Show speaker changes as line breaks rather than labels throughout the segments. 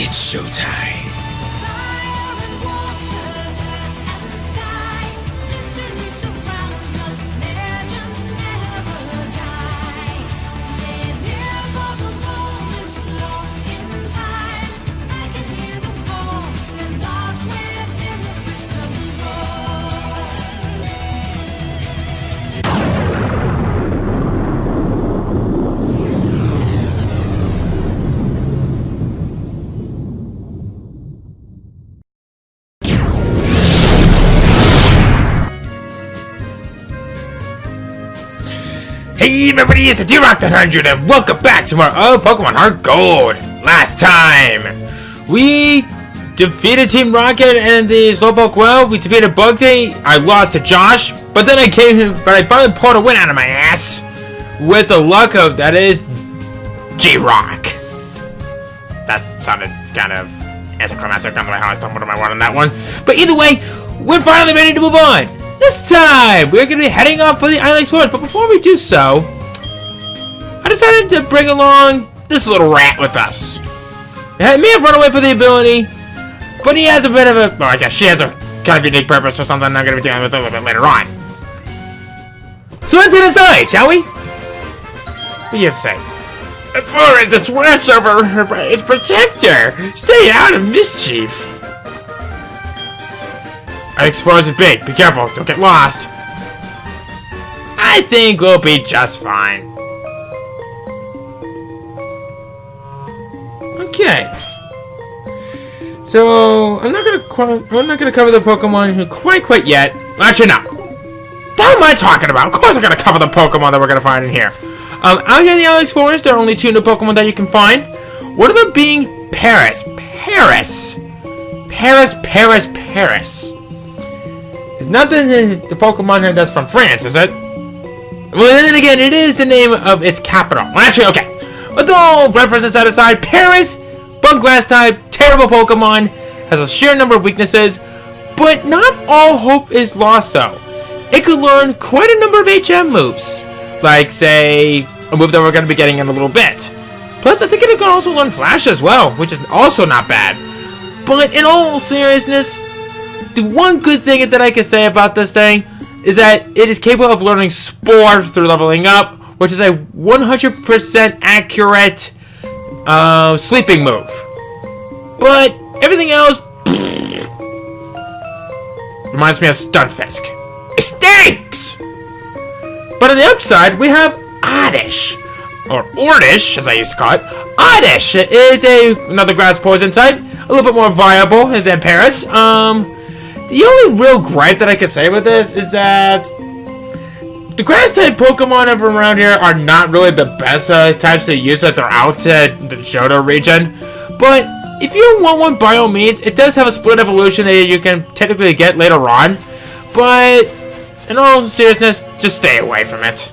It's showtime. Hey everybody, it's the D-Rock 100 and welcome back to our Pokemon HeartGold. Last time, we defeated Team Rocket and the Slowpoke well. We defeated Bugsy. I lost to Josh, but then I finally pulled a win out of my ass with the luck of, that is, G-Rock. That sounded kind of anticlimactic. I don't know how I stumbled on my word on that one. But either way, we're finally ready to move on. This time, we're going to be heading off for the Ilex Forest, but before we do so, I decided to bring along this little rat with us. He may have run away for the ability, but he has a bit of a, well, I guess she has a kind of unique purpose or something I'm going to be dealing with a little bit later on. So let's head inside, shall we? What do you have to say? The forest, it's watch over her, its protector. Stay out of mischief. Ilex Forest is big. Be careful. Don't get lost. I think we'll be just fine. Okay. So I'm not gonna cover the Pokemon quite yet. Actually, no. What am I talking about? Of course I'm gonna cover the Pokemon that we're gonna find in here. Out here in the Ilex Forest, there are only 2 new Pokemon that you can find. One of them being Paris. It's nothing the Pokemon that's from France, is it? Well, then again, it is the name of its capital. Well, actually, okay. With all references set aside, Paris, bug grass type, terrible Pokemon, has a sheer number of weaknesses, but not all hope is lost, though. It could learn quite a number of HM moves, like, say, a move that we're going to be getting in a little bit. Plus, I think it can also learn Flash as well, which is also not bad. But in all seriousness, the one good thing that I can say about this thing is that it is capable of learning Spore through leveling up, which is a 100% accurate sleeping move. But everything else reminds me of Stunfisk. It stinks! But on the upside, we have Oddish, or Ordish, as I used to call it. Oddish is another grass poison type, a little bit more viable than Paris. The only real gripe that I can say with this is that the grass-type Pokemon around here are not really the best types to use if they're out to the Johto region. But if you want one, by all means, it does have a split evolution that you can technically get later on. But in all seriousness, just stay away from it.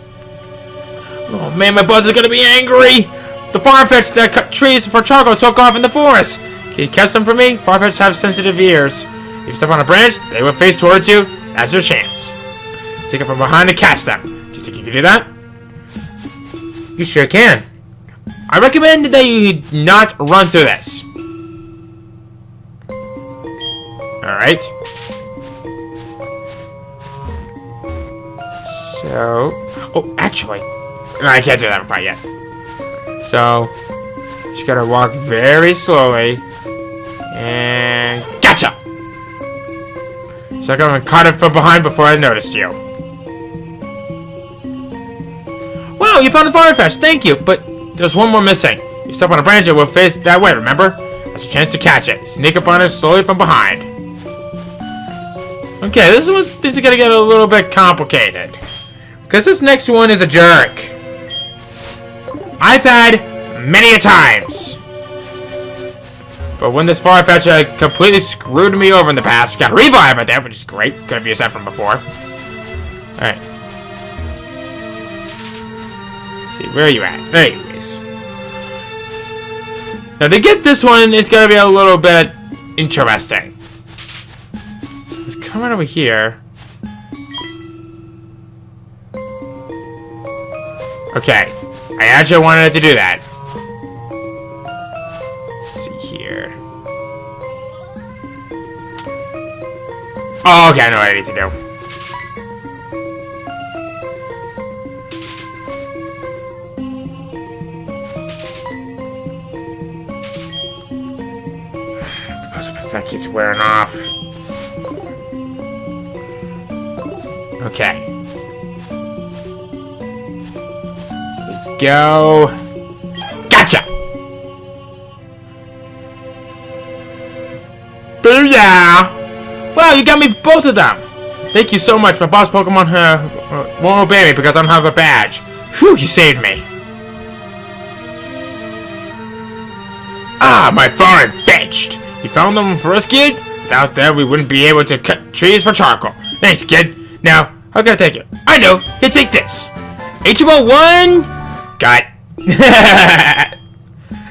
Oh man, my Buzz is going to be angry! The Farfetch'd that cut trees for Choco took off in the forest. Can you catch them for me? Farfetch'd have sensitive ears. If you step on a branch, they will face towards you. That's your chance. Stick up from behind to catch them. Do you think you can do that? You sure can. I recommend that you not run through this. Alright. So... oh, actually... no, I can't do that part yet. So... just gotta walk very slowly. And... gotcha! So I'm gonna cut it from behind before I noticed you. Wow, you found the Farfetch'd, thank you, but there's one more missing. You step on a branch, it will face that way, remember? That's a chance to catch it. Sneak up on it slowly from behind. Okay, this is when things are gonna get a little bit complicated. Because this next one is a jerk. I've had many a times. But when this Farfetch'd completely screwed me over in the past, we got a revive right there, which is great. Could have used that from before. Alright. See, where are you at? There you is. Now to get this one, it's gonna be a little bit interesting. Let's come right over here. I actually wanted it to do that. Let's see here. Oh, okay, I know what I need to do. That keeps wearing off. Okay. Here we go. Gotcha! Booyah! Wow, you got me both of them! Thank you so much. My boss Pokemon won't obey me because I don't have a badge. Whew, you saved me. Ah, my foreign fetched! You found them for us, kid? Without them, we wouldn't be able to cut trees for charcoal. Thanks, kid. Now, how can I take it? I know. Here, take this. HM1! Cut.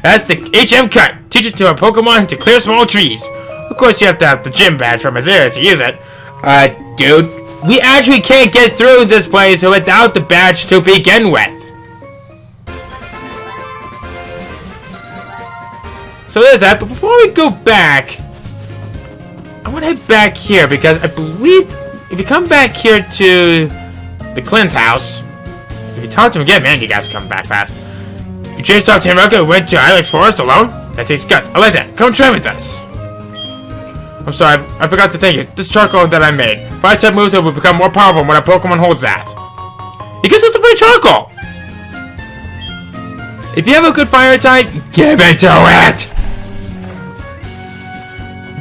That's the HM cut. Teach it to a Pokemon to clear small trees. Of course, you have to have the gym badge from Azera to use it. Dude, we actually can't get through this place without the badge to begin with. So there's that, but before we go back, I want to head back here because I believe if you come back here to the Clint's house, if you talk to him again, man, you guys come back fast. You chased off Team Rocket and went to Ilex Forest alone? That takes guts. I like that. Come try with us. I'm sorry, I forgot to thank you. This charcoal that I made. Fire-type moves will become more powerful when a Pokemon holds that. He gives us a free charcoal! If you have a good fire type, give it to it!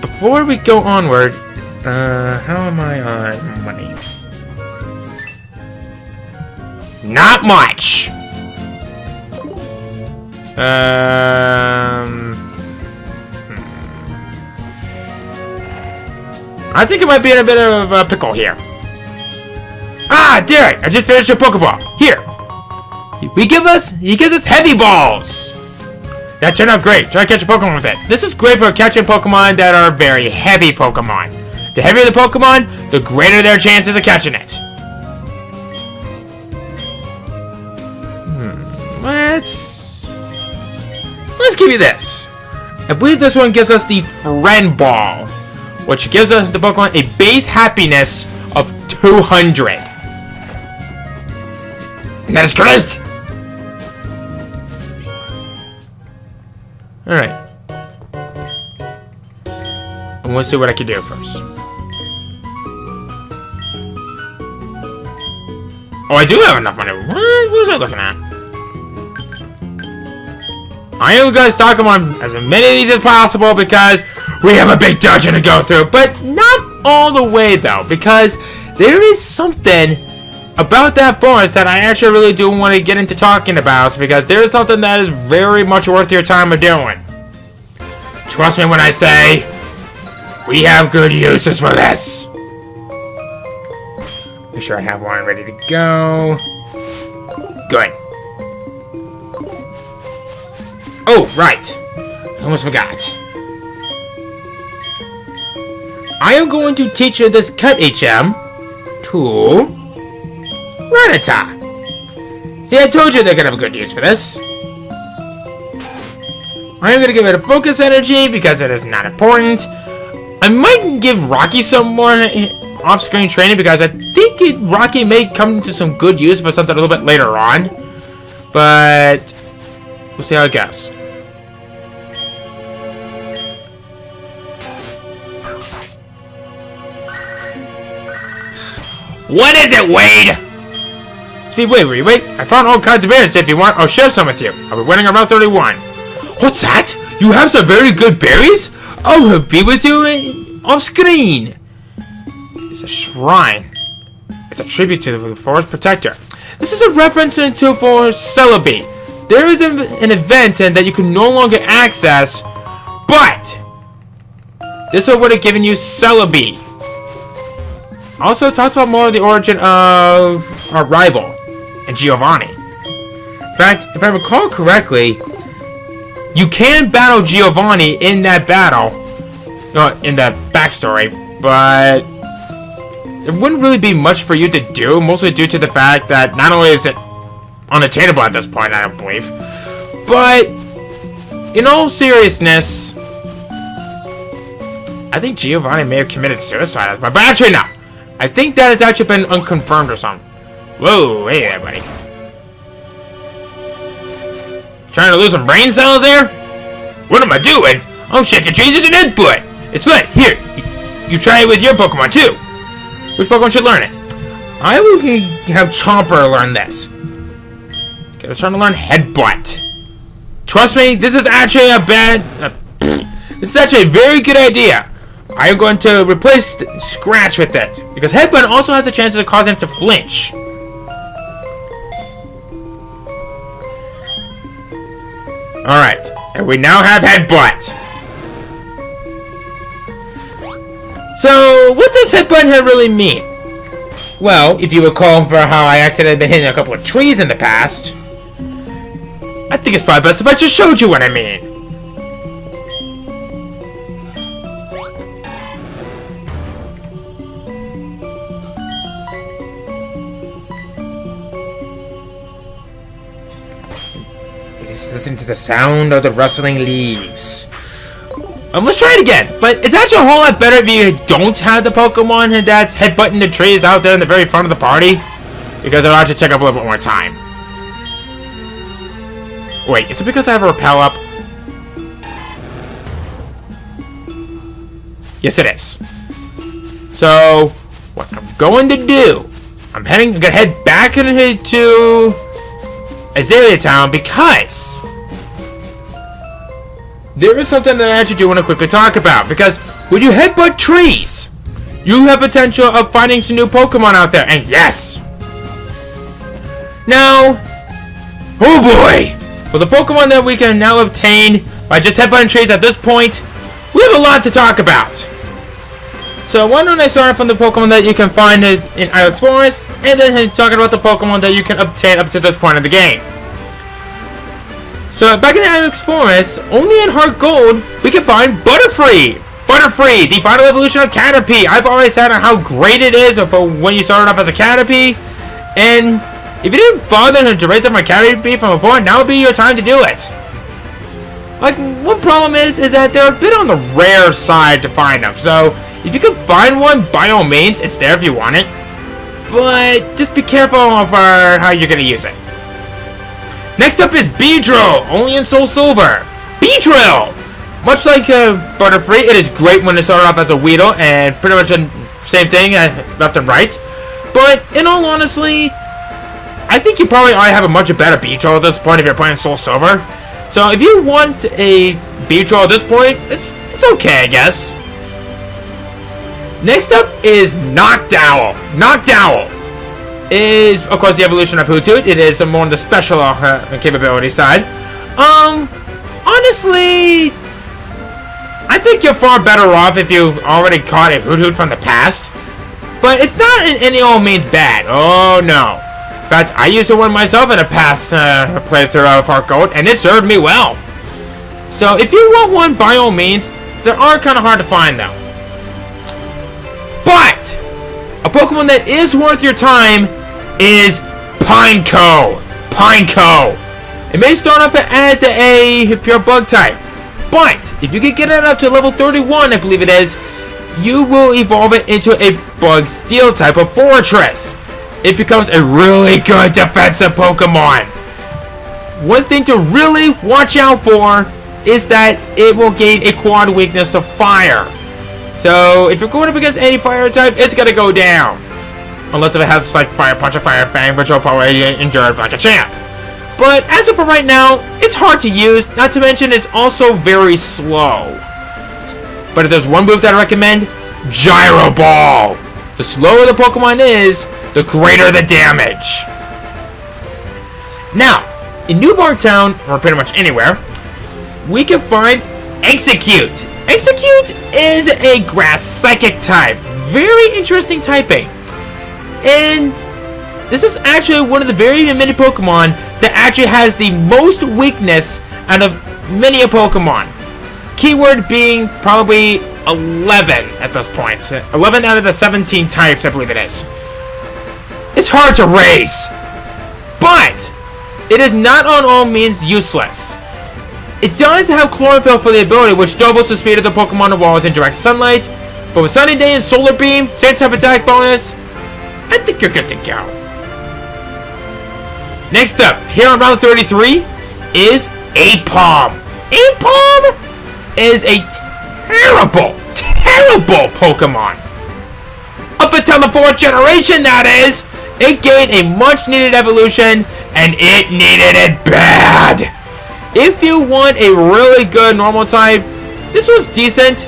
Before we go onward, how am I on money? Not much! I think it might be in a bit of a pickle here. Ah, Derek! I just finished your Pokeball. Here! He gives us heavy balls! That turned out great. Try to catch a Pokemon with it. This is great for catching Pokemon that are very heavy Pokemon. The heavier the Pokemon, the greater their chances of catching it. Let's give you this. I believe this one gives us the Friend Ball, which gives us the Pokemon a base happiness of 200. And that is great! Alright. And we'll see what I can do first. Oh, I do have enough money. What was I looking at? I am going to stock them on as many of these as possible because we have a big dungeon to go through. But not all the way, though, because there is something about that forest that I actually really do want to get into talking about, because there is something that is very much worth your time of doing. Trust me when I say we have good uses for this. Make sure I have one ready to go. Good. Oh, right. I almost forgot. I am going to teach you this cut HM to Rattata. See, I told you they're going to have a good use for this. I am going to give it a focus energy because it is not important. I might give Rocky some more off-screen training because I think Rocky may come to some good use for something a little bit later on. But we'll see how it goes. What is it, Wade? Wait. I found all kinds of berries. If you want, I'll share some with you. I'll be winning around 31. What's that? You have some very good berries? I'll be with you off screen. It's a shrine. It's a tribute to the forest protector. This is a reference to for Celebi. There is an event that you can no longer access, but this would have given you Celebi. Also talks about more of the origin of our rival and Giovanni. In fact, if I recall correctly, you can battle Giovanni in that battle, in the backstory, but there wouldn't really be much for you to do, mostly due to the fact that not only is it unattainable at this point, I don't believe, but in all seriousness, I think Giovanni may have committed suicide. But actually, no. I think that has actually been unconfirmed or something. Whoa, hey there, buddy. Trying to lose some brain cells there? What am I doing? I'm shaking trees with an input. It's fun. Here, you try it with your Pokemon too. Which Pokemon should learn it? I will have Chomper learn this. Okay, let's try to learn Headbutt. Trust me, this is actually this is actually a very good idea. I am going to replace Scratch with it because Headbutt also has a chance to cause him to flinch. Alright, and we now have Headbutt. So, what does Headbutt here really mean? Well, if you recall for how I accidentally been hitting a couple of trees in the past, I think it's probably best if I just showed you what I mean. Listen to the sound of the rustling leaves. Let's try it again. But it's actually a whole lot better if you don't have the Pokemon that's headbutting the trees out there in the very front of the party. Because it'll actually take up a little bit more time. Wait, is it because I have a repel up? Yes, it is. So, what I'm going to do, I'm gonna head back into Azalea Town because there is something that I actually do want to quickly talk about. Because when you headbutt trees, you have potential of finding some new Pokemon out there. And yes! Now, oh boy! For the Pokemon that we can now obtain by just headbutting trees at this point, we have a lot to talk about. So why don't I start from the Pokemon that you can find in Ilex Forest, and then talking about the Pokemon that you can obtain up to this point of the game. So back in Ilex Forest, only in HeartGold, we can find Butterfree! Butterfree, the final evolution of Caterpie! I've always said how great it is for when you started off as a Caterpie, and if you didn't bother to raise up my Caterpie from before, now would be your time to do it. Like, one problem is that they're a bit on the rare side to find them, so if you can find one, by all means, it's there if you want it. But just be careful of how you're going to use it. Next up is Beedrill, only in Soul Silver. Beedrill! Much like Butterfree, it is great when it started off as a Weedle, and pretty much the same thing left and right. But in all honesty, I think you probably already have a much better Beedrill at this point if you're playing Soul Silver. So if you want a Beedrill at this point, it's okay, I guess. Next up is Noctowl. Noctowl is, of course, the evolution of Hoothoot. It is more on the special capability side. Honestly, I think you're far better off if you already caught a Hoothoot from the past. But it's not in any all means bad. Oh, no. In fact, I used to win myself in a past playthrough of HeartGold, and it served me well. So if you want one, by all means, they are kind of hard to find, though. But a Pokemon that is worth your time is Pineco. Pineco. It may start off as a pure bug type, but if you can get it up to level 31, I believe it is, you will evolve it into a bug steel type of Fortress. It becomes a really good defensive Pokemon. One thing to really watch out for is that it will gain a quad weakness of fire. So if you're going up against any fire type, it's gonna go down. Unless if it has like Fire Punch or Fire Fang, which will probably endure like a champ. But as of right now, it's hard to use, not to mention it's also very slow. But if there's one move that I recommend, Gyro Ball. The slower the Pokemon is, the greater the damage. Now, in New Bark Town, or pretty much anywhere, we can find Execute. Execute is a grass psychic type. Very interesting typing. And this is actually one of the very many Pokemon that actually has the most weakness out of many a Pokemon. Keyword being probably 11 at this point. 11 out of the 17 types, I believe it is. It's hard to raise, but it is not on all means useless. It does have chlorophyll for the ability, which doubles the speed of the Pokemon while it's in direct sunlight. But with Sunny Day and Solar Beam, same type of attack bonus, I think you're good to go. Next up, here on round 33, is Apom. Apom is a terrible Pokemon. Up until the 4th generation, that is, it gained a much-needed evolution, and it needed it bad. If you want a really good normal type, this was decent,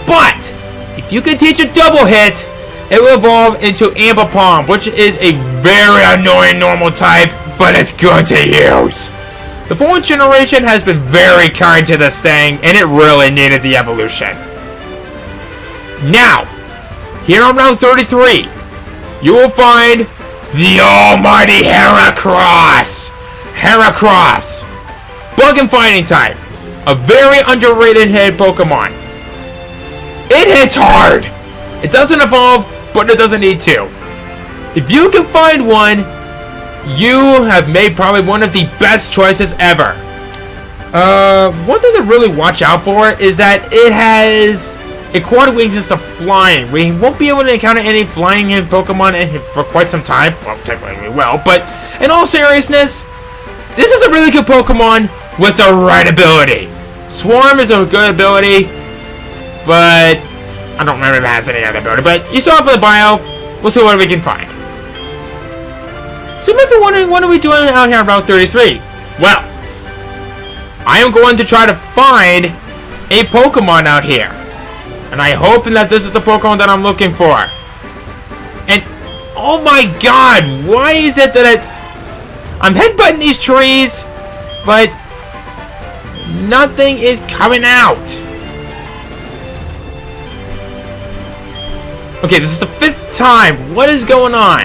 but if you can teach a double hit, it will evolve into Ambipom, which is a very annoying normal type, but it's good to use. The 4th generation has been very kind to this thing, and it really needed the evolution. Now, here on round 33, you will find the almighty Heracross. Heracross. Bug and fighting type. A very underrated hit Pokemon. It hits hard. It doesn't evolve, but it doesn't need to. If you can find one, you have made probably one of the best choices ever. One thing to really watch out for is that it has aquatic weakness to flying. We won't be able to encounter any flying Pokemon for quite some time. Well, technically we will, but in all seriousness, this is a really good Pokemon with the right ability. Swarm is a good ability, but I don't remember if it has any other ability. But you saw it for the bio. We'll see what we can find. So you might be wondering, what are we doing out here on Route 33? Well, I am going to try to find a Pokemon out here. And I hope that this is the Pokemon that I'm looking for. And, oh my god, why is it that I'm headbutting these trees, but nothing is coming out? Okay, this is the 5th time. What is going on?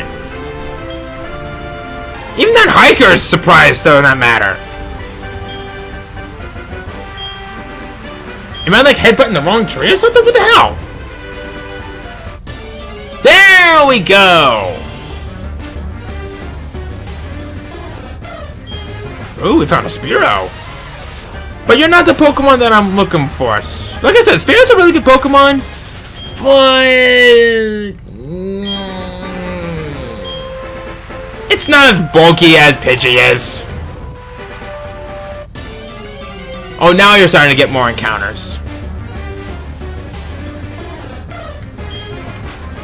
Even that hiker is surprised, though, in that matter. Am I, like, headbutting the wrong tree or something? What the hell? There we go! Ooh, we found a Spearow. But you're not the Pokemon that I'm looking for. Like I said, Spearow's a really good Pokemon, but it's not as bulky as Pidgey is. Oh, now you're starting to get more encounters.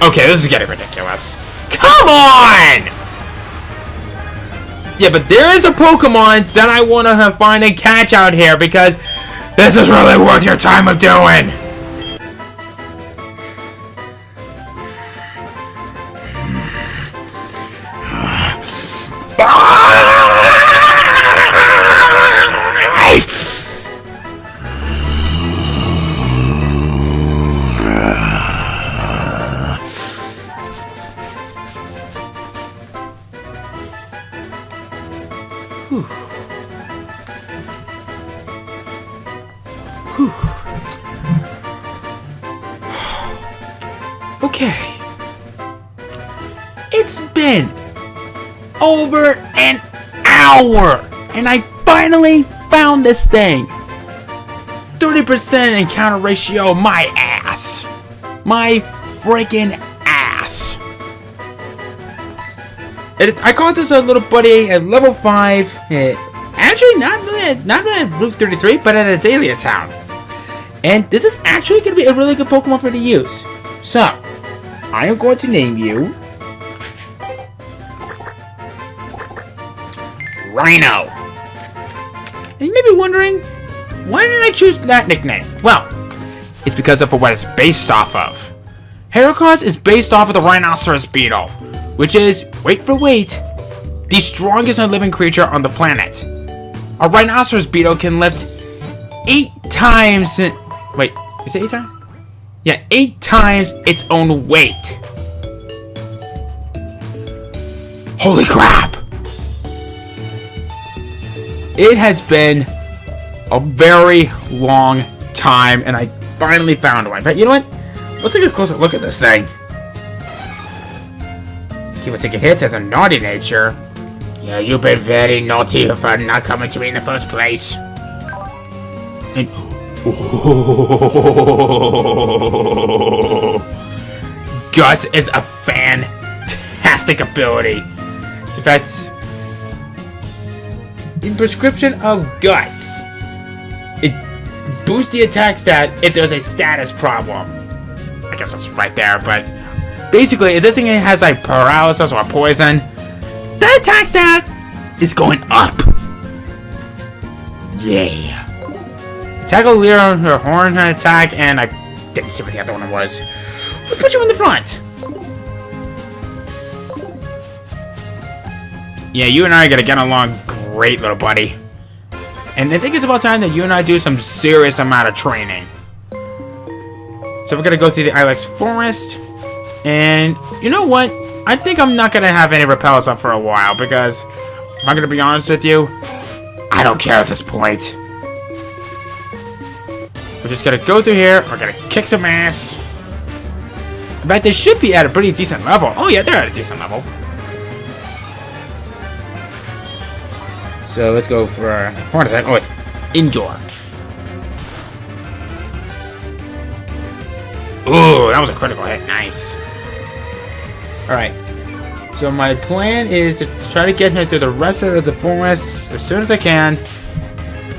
Okay, this is getting ridiculous. Come on! Yeah, but there is a Pokemon that I want to find and catch out here because this is really worth your time of doing. Okay. It's been over an hour, and I finally found this thing. 30% encounter ratio, my ass. My freaking ass. I caught this little buddy at level 5. Actually, not at Route 33, but at Azalea Town. And this is actually going to be a really good Pokemon for the use. So, I am going to name you Rhino. And you may be wondering, why did I choose that nickname? Well, it's because of what it's based off of. Heracross is based off of the rhinoceros beetle, which is, wait for wait, the strongest living creature on the planet. A rhinoceros beetle can lift 8 times... Wait, is it 8 times? Yeah, 8 times its own weight. Holy crap! It has been a very long time, and I finally found one. But you know what? Let's take a closer look at this thing. People taking hits has a naughty nature. Yeah, you've been very naughty for not coming to me in the first place. And oh, Guts is a fantastic ability. In fact, in prescription of Guts, it boosts the attack stat if there's a status problem. I guess that's right there, but basically, if this thing has like paralysis or poison, the attack stat is going up. Yeah. Tackle Lear, her horn attack, and I didn't see what the other one was. We'll put you in the front. Yeah, you and I are gonna get along great, little buddy. And I think it's about time that you and I do some serious amount of training. So we're gonna go through the Ilex Forest. And you know what? I think I'm not gonna have any repels up for a while because if I'm gonna be honest with you, I don't care at this point. We're just gonna go through here. We're gonna kick some ass. In fact, they should be at a pretty decent level. Oh yeah, they're at a decent level. So let's go for what is that? Oh, it's indoor. Ooh, that was a critical hit. Nice. All right. So my plan is to try to get him through the rest of the forest as soon as I can.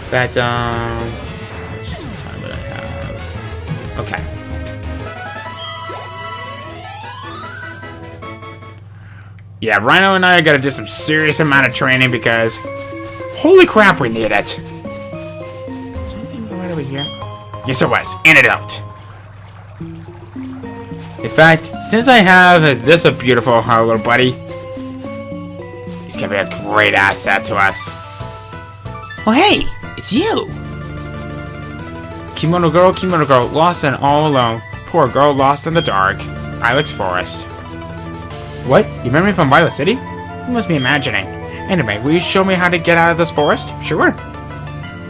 But okay. Yeah, Rhino and I are gonna do some serious amount of training because holy crap, we need it. Is there anything right over here? Yes, there was. Antidote. In fact, since I have this a beautiful little buddy, he's gonna be a great asset to us. Well, hey, it's you. Kimono girl, lost and all alone. Poor girl lost in the dark. Ilex Forest. What? You remember me from Violet City? You must be imagining. Anyway, will you show me how to get out of this forest? Sure.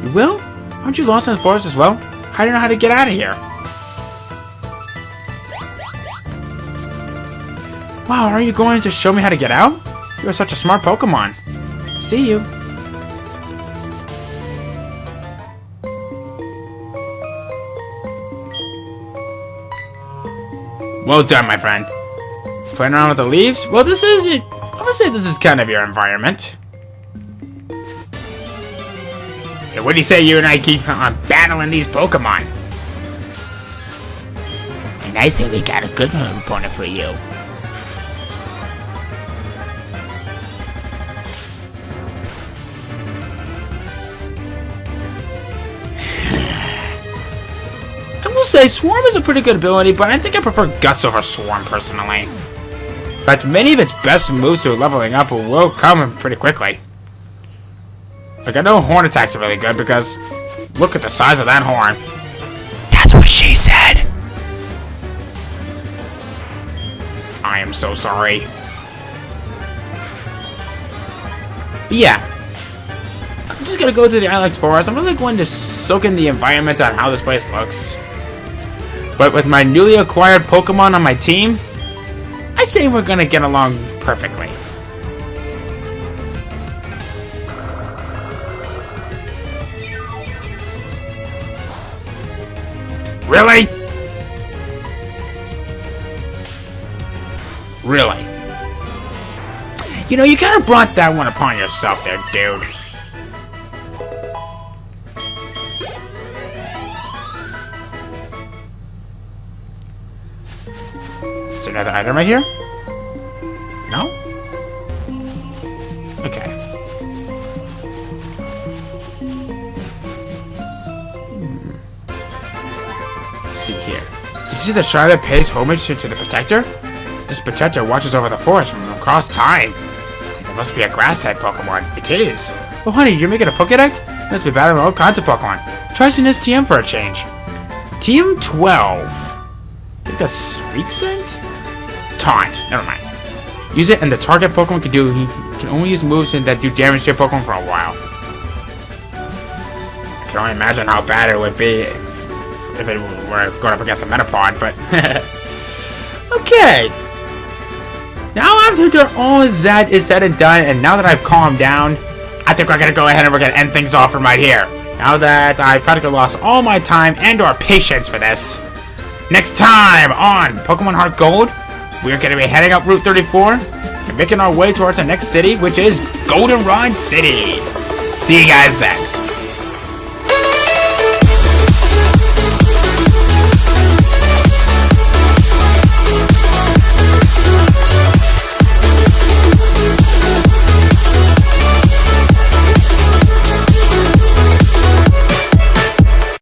You will? Aren't you lost in the forest as well? How do you know how to get out of here? Wow, are you going to show me how to get out? You're such a smart Pokemon. See you. Well done, my friend. Playing around with the leaves? Well, this is... I'm gonna say this is kind of your environment. Hey, what do you say you and I keep on battling these Pokemon? And I say we got a good opponent for you. I will say Swarm is a pretty good ability, but I think I prefer Guts over Swarm personally. In fact, many of its best moves to leveling up will come pretty quickly. Like, I know Horn attacks are really good because look at the size of that horn. That's what she said. I am so sorry. But yeah. I'm just gonna go to the Ilex Forest. I'm really going to soak in the environment on how this place looks. But with my newly acquired Pokemon on my team, I say we're gonna get along perfectly. Really? Really? You know, you kind of brought that one upon yourself there, dude. Is there another item right here? No? Okay. Let's see here. Did you see the Charlotte pays homage to the Protector? This Protector watches over the forest from across time. I think it must be a grass-type Pokemon. It is. Oh, honey, you're making a Pokédex? Must be battling all kinds of Pokemon. Try using this TM for a change. TM 12. I think that's Sweet Scent? Taunt. Never mind. Use it and the target Pokemon can only use moves that do damage to your Pokemon for a while. I can only imagine how bad it would be if it were going up against a Metapod, but... Okay. Now after all that is said and done, and now that I've calmed down, I think we're going to go ahead and we're going to end things off from right here. Now that I've practically lost all my time and or patience for this. Next time on Pokemon Heart Gold, we're going to be heading up Route 34 and making our way towards the next city, which is Goldenrod City. See you guys then.